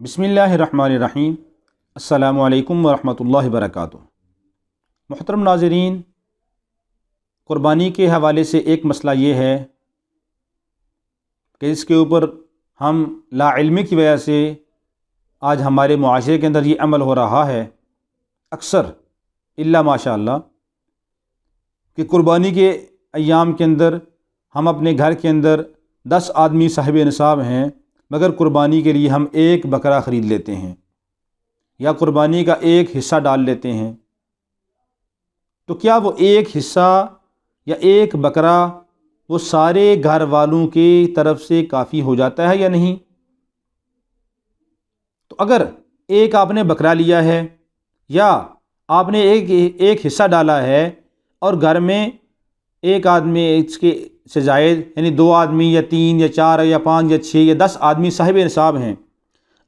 بسم اللہ الرحمن الرحیم۔ السلام علیکم ورحمۃ اللہ وبرکاتہ۔ محترم ناظرین، قربانی کے حوالے سے ایک مسئلہ یہ ہے کہ اس کے اوپر ہم لا علمی کی وجہ سے آج ہمارے معاشرے کے اندر یہ عمل ہو رہا ہے اکثر الا ماشاء اللہ کہ قربانی کے ایام کے اندر ہم اپنے گھر کے اندر 10 آدمی صاحب نصاب ہیں، مگر قربانی کے لیے ہم ایک بکرا خرید لیتے ہیں یا قربانی کا ایک حصہ ڈال لیتے ہیں۔ تو کیا وہ ایک حصہ یا ایک بکرا وہ سارے گھر والوں کی طرف سے کافی ہو جاتا ہے یا نہیں؟ تو اگر ایک آپ نے بکرا لیا ہے یا آپ نے ایک حصہ ڈالا ہے اور گھر میں ایک آدمی اس کے سے زائد یعنی 2 آدمی یا 3 یا 4 یا 5 یا 6 یا 10 آدمی صاحب نصاب ہیں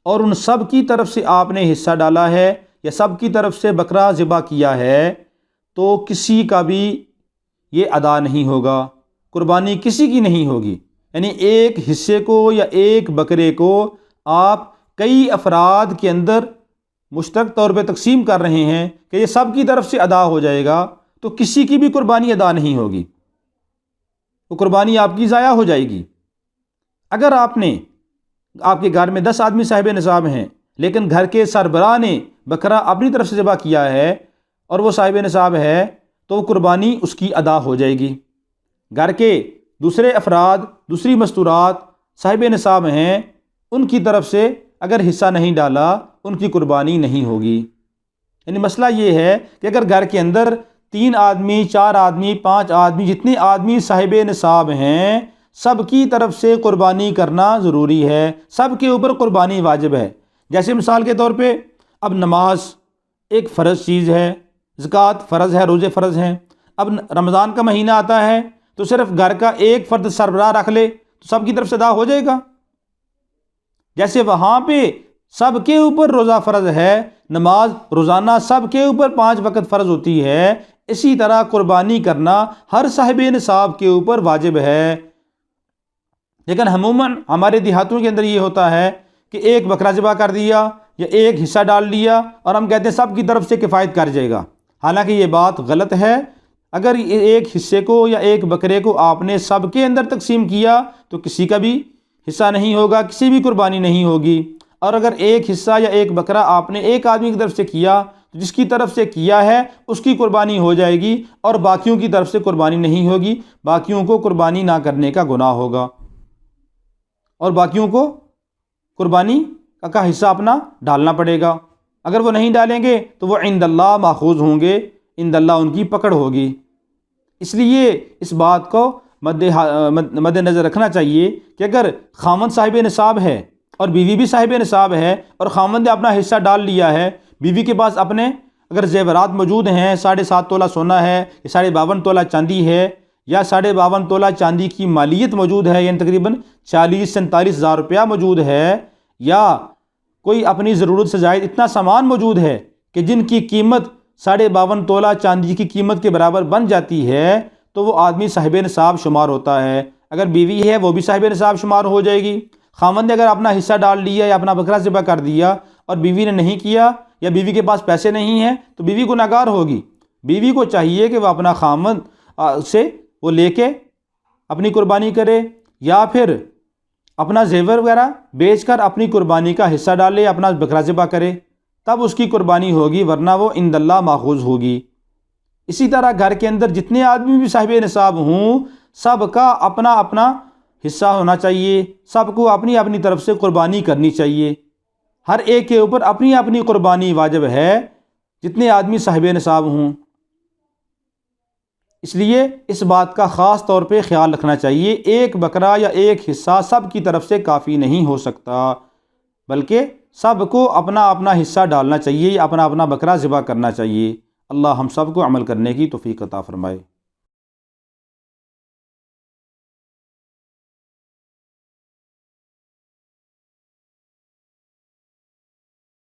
اور ان سب کی طرف سے آپ نے حصہ ڈالا ہے یا سب کی طرف سے بکرا ذبح کیا ہے، تو کسی کا بھی یہ ادا نہیں ہوگا، قربانی کسی کی نہیں ہوگی۔ یعنی ایک حصے کو یا ایک بکرے کو آپ کئی افراد کے اندر مشترک طور پہ تقسیم کر رہے ہیں کہ یہ سب کی طرف سے ادا ہو جائے گا، تو کسی کی بھی قربانی ادا نہیں ہوگی، وہ قربانی آپ کی ضائع ہو جائے گی۔ اگر آپ کے گھر میں 10 آدمی صاحب نصاب ہیں لیکن گھر کے سربراہ نے بکرا اپنی طرف سے ذبح کیا ہے اور وہ صاحب نصاب ہے، تو وہ قربانی اس کی ادا ہو جائے گی۔ گھر کے دوسرے افراد، دوسری مستورات صاحب نصاب ہیں، ان کی طرف سے اگر حصہ نہیں ڈالا ان کی قربانی نہیں ہوگی۔ یعنی مسئلہ یہ ہے کہ اگر گھر کے اندر 3 آدمی، 4 آدمی، 5 آدمی، جتنے آدمی صاحب نصاب ہیں، سب کی طرف سے قربانی کرنا ضروری ہے، سب کے اوپر قربانی واجب ہے۔ جیسے مثال کے طور پہ اب نماز ایک فرض چیز ہے، زکوٰۃ فرض ہے، روزے فرض ہیں۔ اب رمضان کا مہینہ آتا ہے تو صرف گھر کا ایک فرد سربراہ رکھ لے تو سب کی طرف سے ادا ہو جائے گا۔ جیسے وہاں پہ سب کے اوپر روزہ فرض ہے، نماز روزانہ سب کے اوپر 5 وقت فرض ہوتی ہے، اسی طرح قربانی کرنا ہر صاحب نصاب کے اوپر واجب ہے۔ لیکن عموماً ہمارے دیہاتوں کے اندر یہ ہوتا ہے کہ ایک بکرا ذبح کر دیا یا ایک حصہ ڈال دیا اور ہم کہتے ہیں سب کی طرف سے کفایت کر جائے گا، حالانکہ یہ بات غلط ہے۔ اگر ایک حصے کو یا ایک بکرے کو آپ نے سب کے اندر تقسیم کیا تو کسی کا بھی حصہ نہیں ہوگا، کسی بھی قربانی نہیں ہوگی۔ اور اگر ایک حصہ یا ایک بکرا آپ نے ایک آدمی کی طرف سے کیا تو جس کی طرف سے کیا ہے اس کی قربانی ہو جائے گی اور باقیوں کی طرف سے قربانی نہیں ہوگی، باقیوں کو قربانی نہ کرنے کا گناہ ہوگا اور باقیوں کو قربانی کا حصہ اپنا ڈالنا پڑے گا۔ اگر وہ نہیں ڈالیں گے تو وہ عند اللہ ماخوذ ہوں گے، عند اللہ ان کی پکڑ ہوگی۔ اس لیے اس بات کو مد نظر رکھنا چاہیے کہ اگر خاوند صاحب نصاب ہے اور بیوی بھی صاحب نصاب ہے اور خاوند نے اپنا حصہ ڈال لیا ہے، بیوی کے پاس اپنے اگر زیورات موجود ہیں، 7.5 تولہ سونا ہے، 52.5 تولہ چاندی ہے یا 52.5 تولہ چاندی کی مالیت موجود ہے، یعنی تقریباً 40-47 ہزار روپیہ موجود ہے، یا کوئی اپنی ضرورت سے زائد اتنا سامان موجود ہے کہ جن کی قیمت 52.5 تولہ چاندی کی قیمت کے برابر بن جاتی ہے، تو وہ آدمی صاحب نصاب شمار ہوتا ہے۔ اگر بیوی ہے وہ بھی صاحب نصاب شمار ہو جائے گی۔ خاوند نے اگر اپنا حصہ ڈال لیا یا اپنا بکرا ذبح کر دیا اور بیوی نے نہیں کیا یا بیوی کے پاس پیسے نہیں ہیں تو بیوی گنہگار ہوگی۔ بیوی کو چاہیے کہ وہ اپنا خاوند سے وہ لے کے اپنی قربانی کرے یا پھر اپنا زیور وغیرہ بیچ کر اپنی قربانی کا حصہ ڈالے، اپنا بکرا ذبح کرے، تب اس کی قربانی ہوگی، ورنہ وہ عند اللہ ماخوذ ہوگی۔ اسی طرح گھر کے اندر جتنے آدمی بھی صاحب نصاب ہوں، سب کا اپنا اپنا حصہ ہونا چاہیے، سب کو اپنی اپنی طرف سے قربانی کرنی چاہیے، ہر ایک کے اوپر اپنی اپنی قربانی واجب ہے جتنے آدمی صاحب نصاب ہوں۔ اس لیے اس بات کا خاص طور پہ خیال رکھنا چاہیے، ایک بکرا یا ایک حصہ سب کی طرف سے کافی نہیں ہو سکتا، بلکہ سب کو اپنا اپنا حصہ ڈالنا چاہیے یا اپنا اپنا بکرا ذبح کرنا چاہیے۔ اللہ ہم سب کو عمل کرنے کی توفیق عطا فرمائے۔